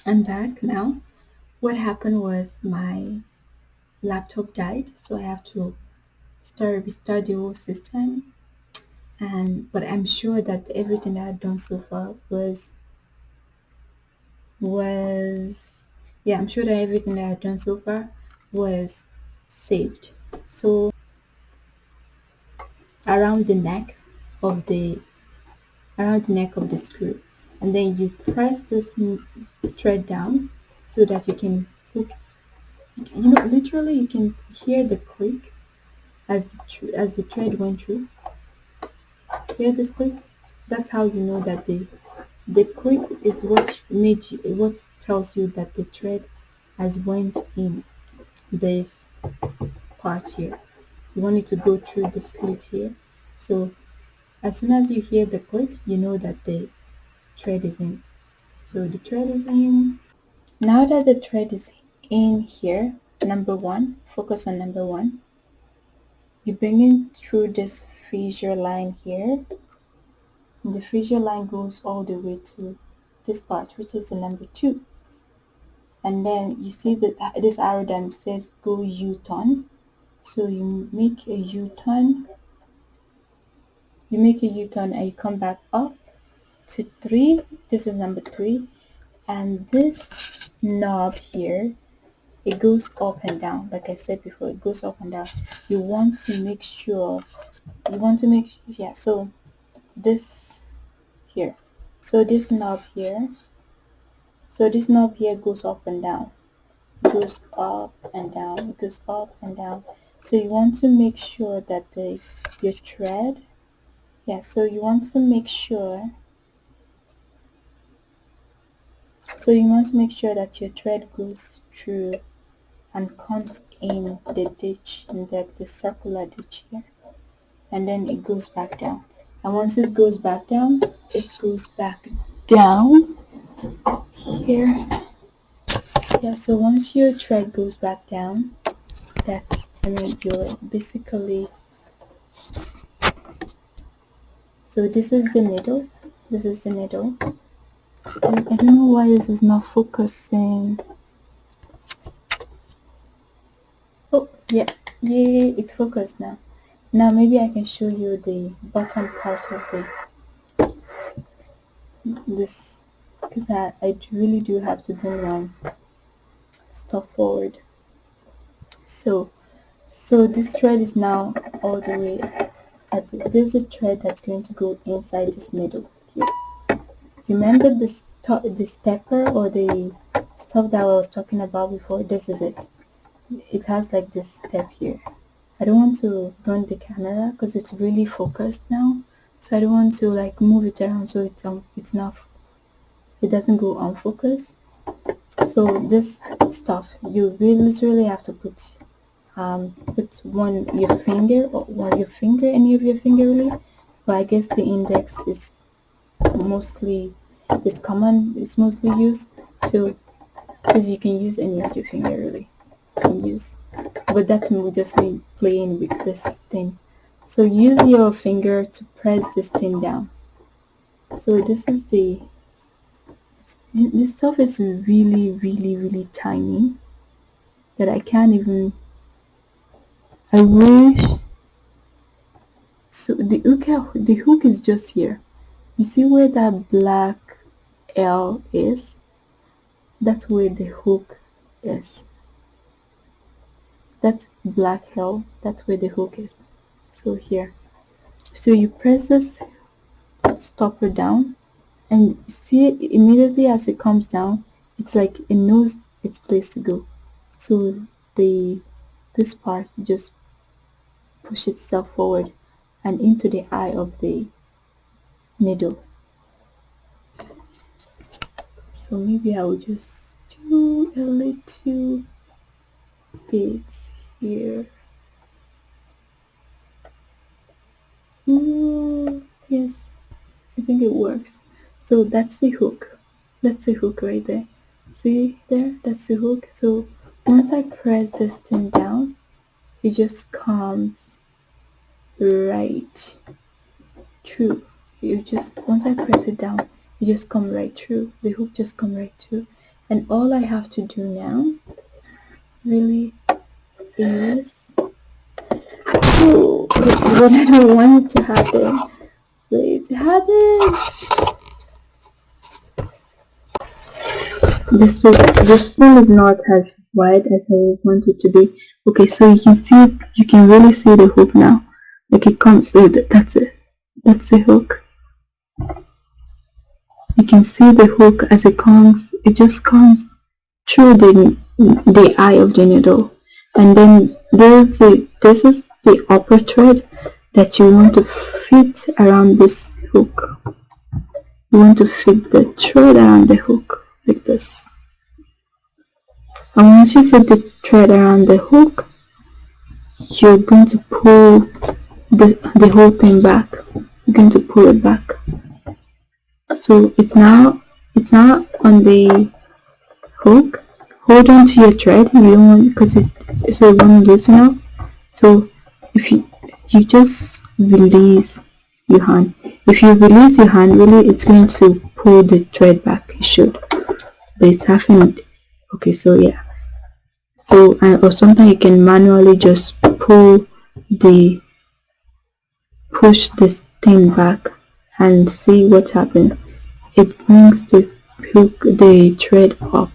I'm back now. What happened was my laptop died, so I have to restart the whole system. But I'm sure that everything that I've done so far was yeah, I'm sure that everything that I've done so far was saved. So around the neck of the screw, and then you press this thread down so that you can hook. Literally, you can hear the click as as the thread went through. Hear this click? That's how you know that the click is what tells you that the thread has went in this part here. You want it to go through the slit here. So as soon as you hear the click, you know that the thread is in. So the thread is in. Now that the thread is in here, number one, focus on number one. You bring it through this fissure line here. The fissure line goes all the way to this part, which is the number two. And then you see that this arrow that says go U-turn. So you make a U-turn. You make a U-turn and you come back up to three. This is number three. And this knob here, it goes up and down. Like I said before, it goes up and down. You want to make sure, yeah, so this here. So this knob here, goes up and down. It goes up and down. It goes up and down. So you want to make sure that your thread, yeah. So you want to make sure. So you want to make sure that your thread goes through and comes in the ditch, in the circular ditch here, and then it goes back down. And once it goes back down, it goes back down here. Yeah, so once your thread goes back down, you're basically, so this is the needle. This is the needle. I don't know why this is not focusing. Oh, yeah, yeah, it's focused now. Now maybe I can show you the bottom part of this, because I really do have to bring my stuff forward. So this thread is now all the way there's a thread that's going to go inside this needle here. Remember the stepper or the stuff that I was talking about before? This is it. It has like this step here. I don't want to run the camera because it's really focused now. So I don't want to like move it around so it's not, it doesn't go on focus. So this stuff you really literally have to put your finger, or any of your finger really, but I guess the index is mostly it's mostly used. So because you can use any of your finger really, you can use, but that's just me playing with this thing. So use your finger to press this thing down. So this stuff is really really tiny that I can't even, I wish. So the hook is just here. You see where that black L is? That's where the hook is. That's black L. That's where the hook is. So here. So you press this stopper down, and see immediately as it comes down, it's like it knows its place to go. So the this part just push itself forward and into the eye of the needle. So maybe I will just do a little bit here. Ooh, yes, I think it works. So that's the hook. That's the hook right there. See there? That's the hook. So once I press this thing down, it just comes right through. You just, once I press it down, you just come right through. The hook just come right through. And all I have to do now really is, oh, this is what I don't want it to happen. Wait, it happened. This spoon is not as wide as I would want it to be. Okay, so you can see, you can really see the hook now. Like it comes, so that's it. That's the hook. You can see the hook as it comes. It just comes through the eye of the needle, and then this is the upper thread that you want to fit around this hook. You want to fit the thread around the hook like this. And once you fit the thread around the hook, you're going to pull the whole thing back. You're going to pull it back. So it's now on the hook. Hold on to your thread. You don't want, because it won't loosen up. So if you just release your hand. If you release your hand, really, it's going to pull the thread back. It should, but it's having. Okay, so yeah. So or sometimes you can manually just push this thing back and see what happens. It brings the thread up,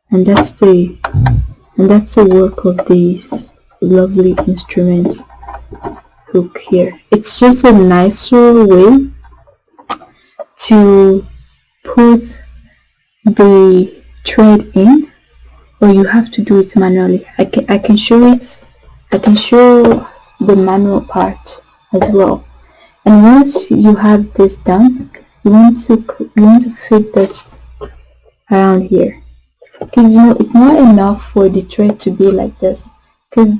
and that's the work of these lovely instruments hook here. It's just a nicer way to put the thread in, or you have to do it manually. I can show it. I can show the manual part as well. And once you have this done, you want to fit this around here, because it's not enough for the thread to be like this, because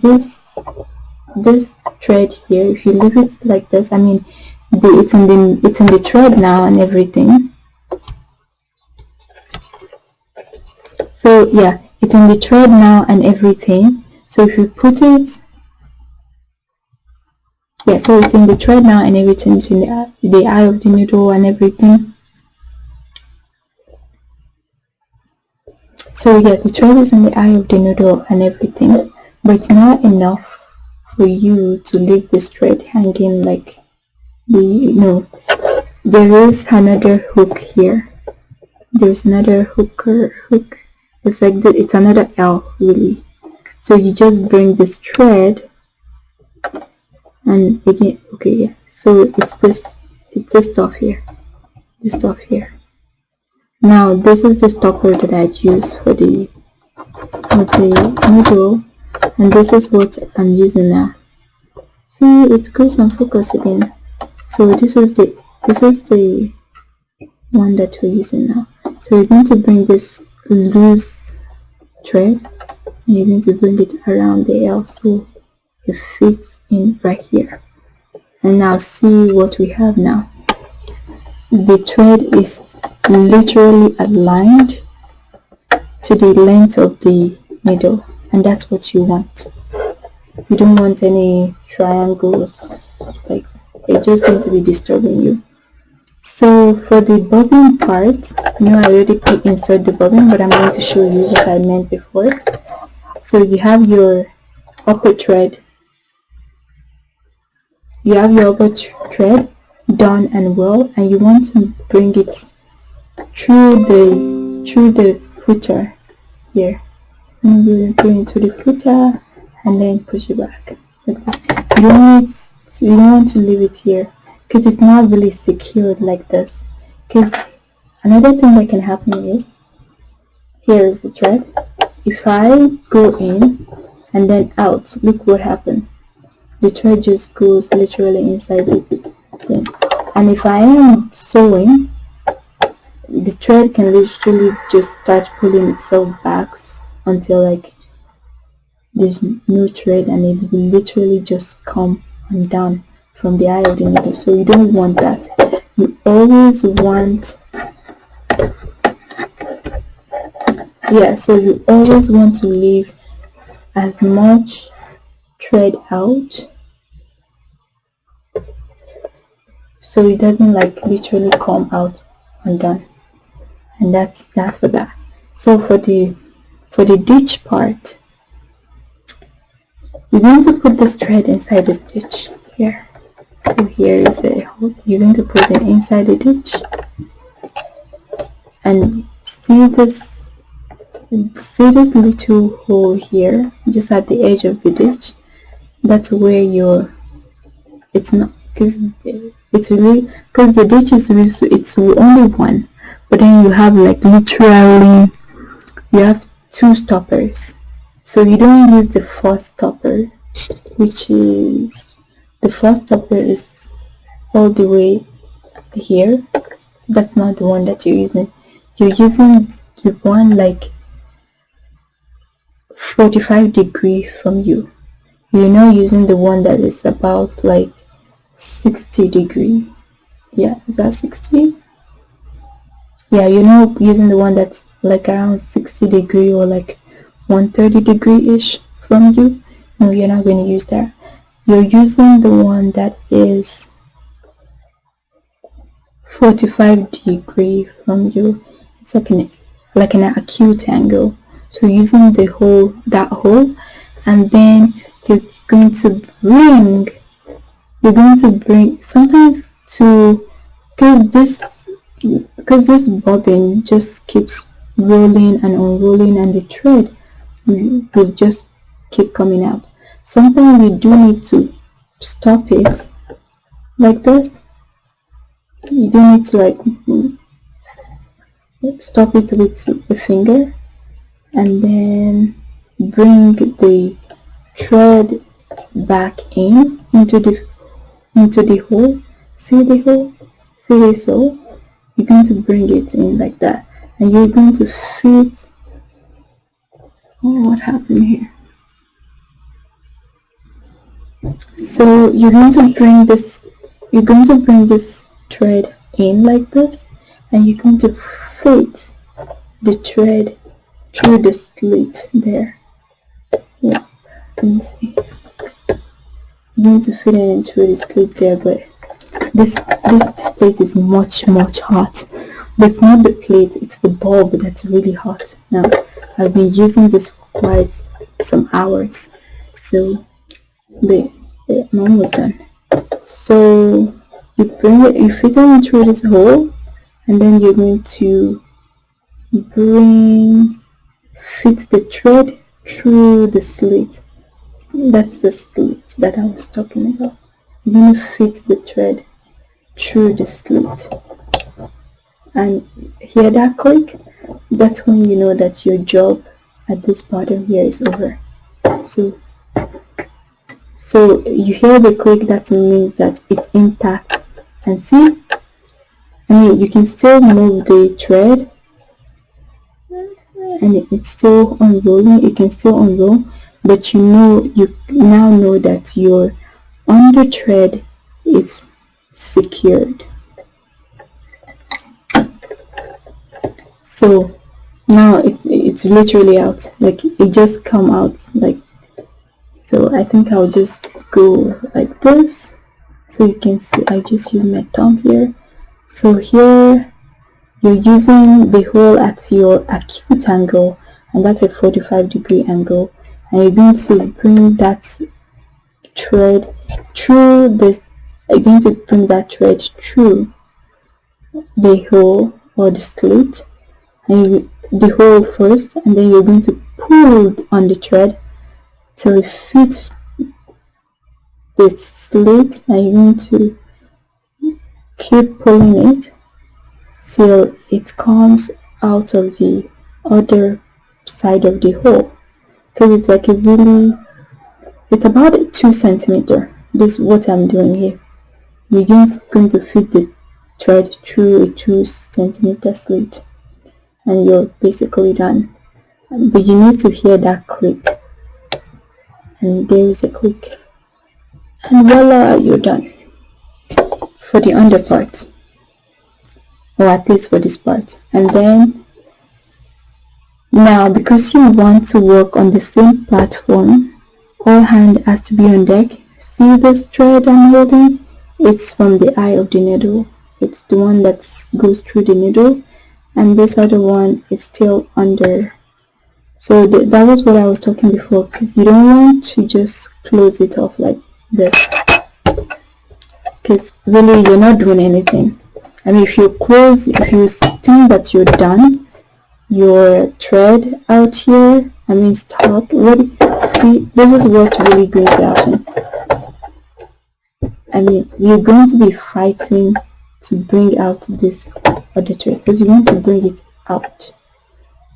this thread here, if you leave it like this, I mean, it's in the thread now and everything. So yeah, it's in the thread now and everything. So if you put it, yeah, so it's in the thread now and everything. It's in the eye of the needle and everything. So yeah, the thread is in the eye of the needle and everything, but it's not enough for you to leave this thread hanging like there is another hook here. There's another hook. It's like it's another L really. So you just bring this thread, and again, okay, yeah. So it's this stuff here. This stuff here. Now this is the stopper that I'd use for the needle, and this is what I'm using now. See, it goes on focus again. So this is the one that we're using now. So you're going to bring this loose thread, and you're going to bring it around the L so it fits in right here. And now see what we have now. The thread is literally aligned to the length of the needle, and that's what you want. You don't want any triangles, like it's just going to be disturbing you. So for the bobbin part, I already insert the bobbin, but I'm going to show you what I meant before. So you have your upper thread. You have your upper thread done and well, and you want to bring it through the footer here. And you bring it to the footer and then push it back. You don't want to leave it here, because it's not really secured like this. Because another thing that can happen is, here is the thread. If I go in and then out, look what happened. The thread just goes literally inside the thing. And if I am sewing, the thread can literally just start pulling itself back until like there's no thread, and it will literally just come undone from the eye of the needle. So you don't want that. You always want, so you always want to leave as much thread out so it doesn't like literally come out undone. And that's that for that. So for the ditch part, you're going to put this thread inside this ditch here. So here is a hole. You're going to put it inside the ditch, and see this little hole here, just at the edge of the ditch. That's where your, it's not, because it's really, because the ditch is really, it's only one, but then you have like literally, you have two stoppers. So you don't use the first stopper, which is, the first stopper is all the way here. That's not the one that you're using. You're using the one like 45 degrees from you. You're not using the one that is about like 60 degrees. Yeah, is that 60? Yeah, you're not using the one that's like around 60 degrees or like 130 degree-ish from you. No, you're not going to use that. You're using the one that is 45 degrees from you. It's like an acute angle. So using that hole, and then you're going to bring sometimes to, because this bobbin just keeps rolling and unrolling, and the thread will just keep coming out. Sometimes we do need to stop it like this. You do need to stop it with the finger, and then bring the thread back into the hole. See the hole? See this hole? You're going to bring it in like that, and you're going to fit. Oh, what happened here? So you're going to bring this thread in like this, and you're going to fit the thread through the slit there. Yeah, let me see. You need to fit it in through the slit there, but this plate is much hot. But it's not the plate, it's the bulb that's really hot. Now, I've been using this for quite some hours, so I'm almost done. So you fit it in through this hole, and then you're going to fit the thread through the slit. That's the slit that I was talking about. You're going to fit the thread through the slit, and hear that click? That's when you know that your job at this bottom here is over. So you hear the click, that means that it's intact. And see, I mean, you can still move the thread, and it's still unrolling. It can still unroll, but you now know that your under thread is secured. So now it's literally out, like it just come out like so. I think I'll just go like this so you can see. I just use my thumb here. So here you're using the hole at your acute angle, and that's a 45-degree angle, and you're going to bring that thread through this. You're going to bring that thread through the hole or the slit, and the hole first, and then you're going to pull on the thread till it fits the slit, and you're going to keep pulling it till it comes out of the other side of the hole, because it's like it's about 2 centimeters. This is what I'm doing here. You're just going to fit the thread through a 2 centimeter slit, and you're basically done. But you need to hear that click, and there is a click, and voila, you're done for the under part, or at least for this part. And then now, because you want to work on the same platform, all hand has to be on deck. See this thread I'm holding? It's from the eye of the needle. It's the one that goes through the needle, and this other one is still under. So that was what I was talking before, because you don't want to just close it off like this, because really you're not doing anything. I mean, if you think that you're done your thread out here, I mean stop. See, this is what really goes out. I mean, you're going to be fighting to bring out this other thread because you want to bring it out,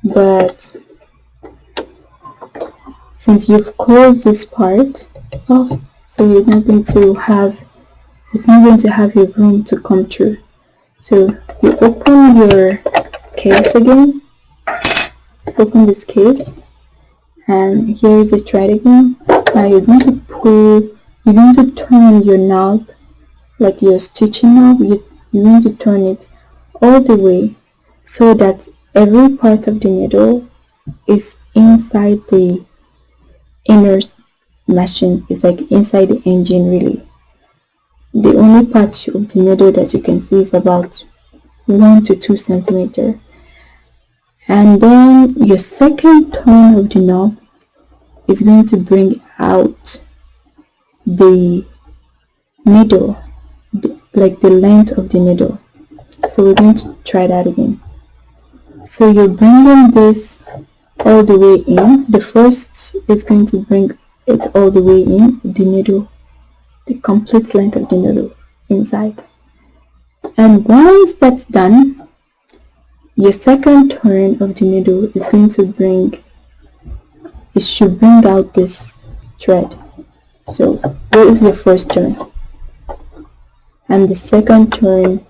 but since you've closed this part off, so you're not going to have, it's not going to have your room to come through. So you open your case again, open this case, and here's the thread again. Now you're going to turn your knob, like your stitching knob, you're going to turn it all the way so that every part of the needle is inside the inner machine. It's like inside the engine really. The only part of the needle that you can see is about 1 to 2 centimeters. And then your second turn of the knob is going to bring out the needle, like the length of the needle. So we're going to try that again. So you're bringing this all the way in. The first is going to bring it all the way in, the needle, the complete length of the needle inside. And once that's done, your second turn of the needle is going to should bring out this thread. So what is your first turn? And the second turn,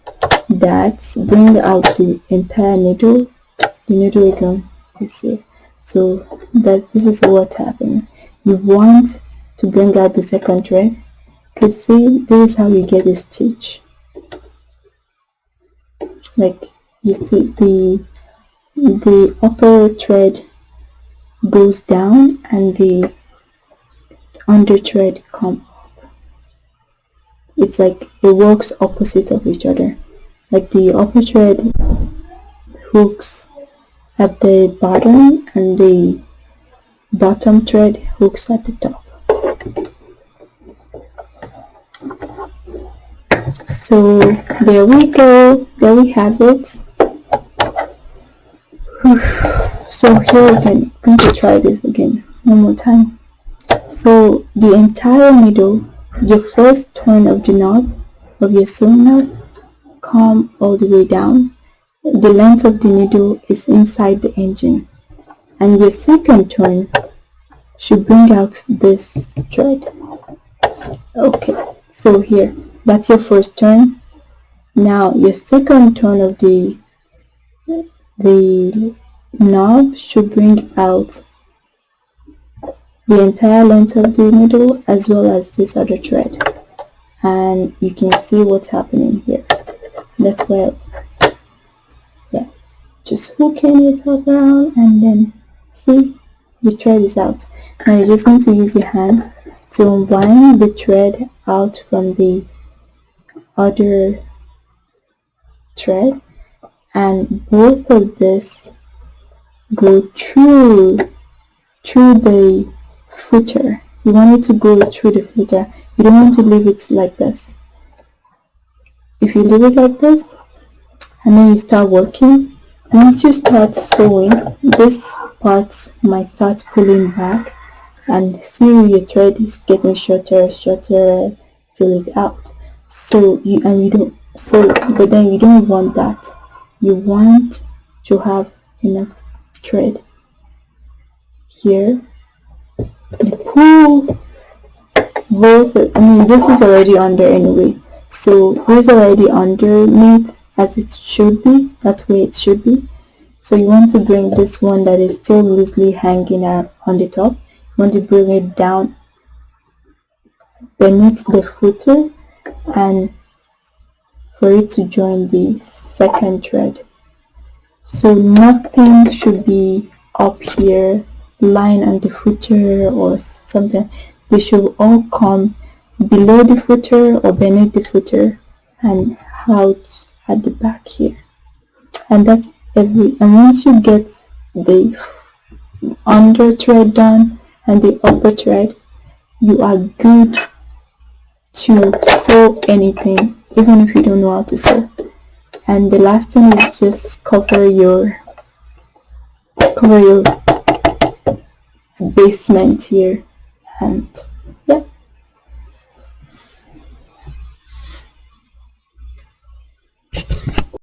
that's bring out the entire needle. The needle again is here. So this is what happened. You want to bring out the second thread, because see, this is how you get a stitch. Like you see, the upper thread goes down and the under thread comes up. It's like it works opposite of each other. Like the upper thread hooks at the bottom and the bottom thread hooks at the top. So there we go, there we have it. So here I'm going to try this again one more time. So the entire needle, your first turn of the knob, of your sewing knob, come all the way down. The length of the needle is inside the engine, and your second turn should bring out this thread. Okay, so here, that's your first turn. Now your second turn of the knob should bring out the entire length of the needle as well as this other thread, and you can see what's happening here. That's where, yeah, just hooking it up around, and then see, the thread is out. Now you're just going to use your hand to unwind the thread out from the other thread, and both of this go through the footer. You want it to go through the footer. You don't want to leave it like this. If you leave it like this and then you start working, once you start sewing, this part might start pulling back, and see your thread is getting shorter till it's out. But then you don't want that. You want to have enough thread here. You pull both. I mean, this is already under anyway, so this is already underneath as it should be. That's where it should be. So you want to bring this one that is still loosely hanging out on the top. You want to bring it down beneath the footer, and for it to join the second thread. So nothing should be up here lying on the footer or something. They should all come below the footer or beneath the footer and out at the back here. And that's and once you get the under thread done and the upper thread, you are good to sew anything, even if you don't know how to sew. And the last thing is just cover your basement here, and